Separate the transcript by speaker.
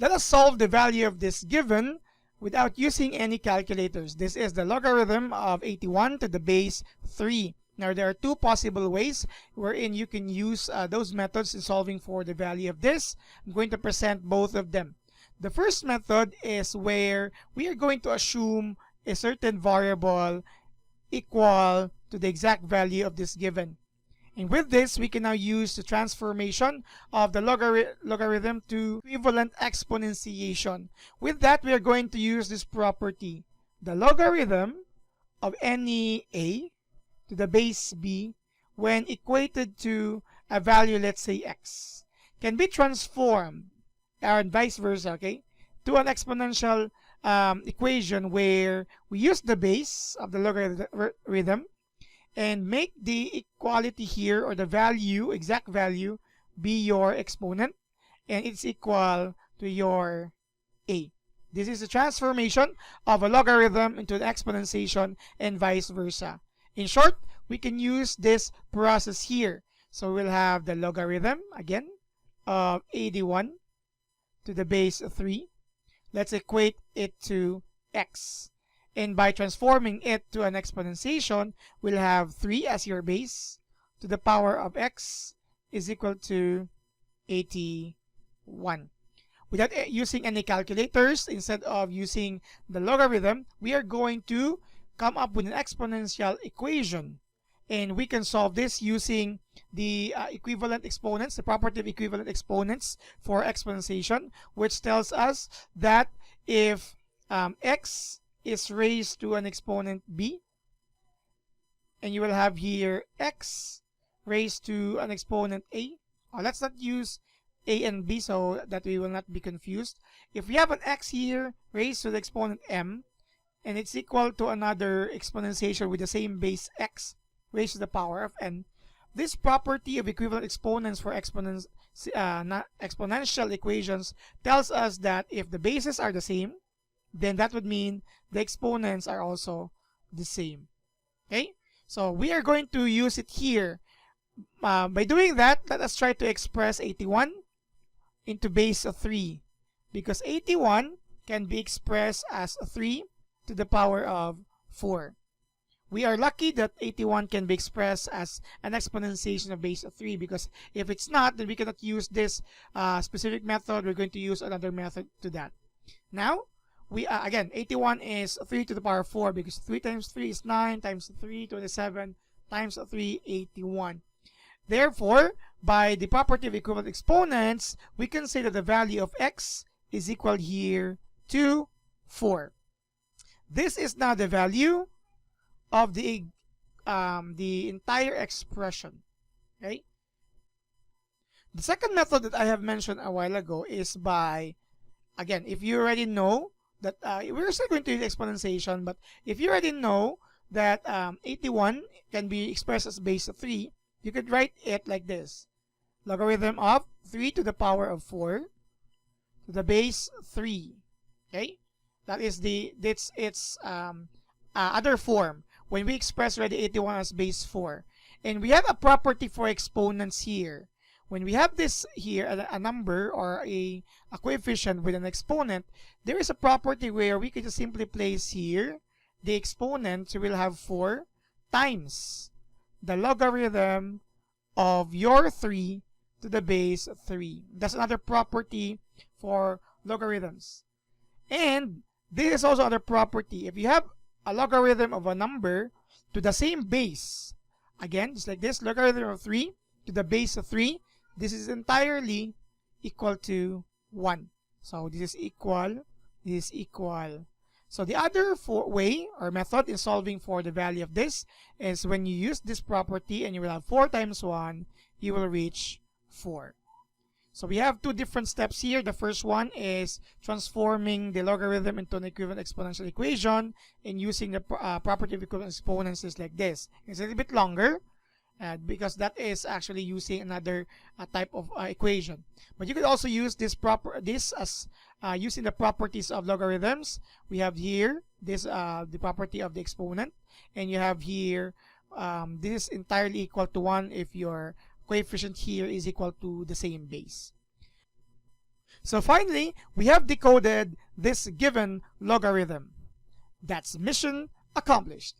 Speaker 1: Let us solve the value of this given without using any calculators. This is the logarithm of 81 to the base 3. Now, there are two possible ways wherein you can use those methods in solving for the value of this. I'm going to present both of them. The first method is where we are going to assume a certain variable equal to the exact value of this given. And with this, we can now use the transformation of the logarithm to equivalent exponentiation. With that, we are going to use this property. The logarithm of any a to the base b when equated to a value, let's say x, can be transformed, and vice versa, okay, to an exponential equation where we use the base of the logarithm and make the equality here, or the value, exact value, be your exponent, and it's equal to your a. This is a transformation of a logarithm into an exponentiation and vice versa. In short, we can use this process here. So we'll have the logarithm, again, of 81 to the base 3. Let's equate it to x. And by transforming it to an exponentiation, we'll have 3 as your base to the power of x is equal to 81. Without using any calculators, instead of using the logarithm, we are going to come up with an exponential equation. And we can solve this using the equivalent exponents, the property of equivalent exponents for exponentiation, which tells us that if x is raised to an exponent b, and you will have here x raised to an exponent a. Let's not use a and b so that we will not be confused. If we have an x here raised to the exponent m, and it's equal to another exponentiation with the same base x raised to the power of n, this property of equivalent exponents for exponential equations tells us that if the bases are the same, then that would mean the exponents are also the same. Okay, so we are going to use it here. By doing that, let us try to express 81 into base 3, because 81 can be expressed as 3 to the power of 4. We are lucky that 81 can be expressed as an exponentiation of base 3, because if it's not, then we cannot use this specific method. We're going to use another method to that. Now, we again, 81 is 3 to the power of 4, because 3 times 3 is 9, times 3, 27, times 3, 81. Therefore, by the property of equivalent exponents, we can say that the value of x is equal here to 4. This is now the value of the entire expression. Okay. The second method that I have mentioned a while ago is by, again, if you already know that we're still going to use exponentiation, but if you already know that 81 can be expressed as base 3, you could write it like this: logarithm of 3 to the power of 4 to the base 3. Okay, that is its other form when we express already 81 as base 4. And we have a property for exponents here. When we have this here, a number or a coefficient with an exponent, there is a property where we can just simply place here the exponent, so we'll have 4 times the logarithm of your 3 to the base 3. That's another property for logarithms. And this is also another property. If you have a logarithm of a number to the same base, again, just like this, logarithm of 3 to the base of 3, this is entirely equal to 1. So this is equal, this is equal. So the other way or method in solving for the value of this is when you use this property and you will have 4 times 1, you will reach 4. So we have two different steps here. The first one is transforming the logarithm into an equivalent exponential equation and using the property of equivalent exponents is like this. It's a little bit longer because that is actually using another type of equation. But you could also use this as using the properties of logarithms. We have here this the property of the exponent, and you have here this is entirely equal to 1 if your coefficient here is equal to the same base. So finally, we have decoded this given logarithm. That's mission accomplished.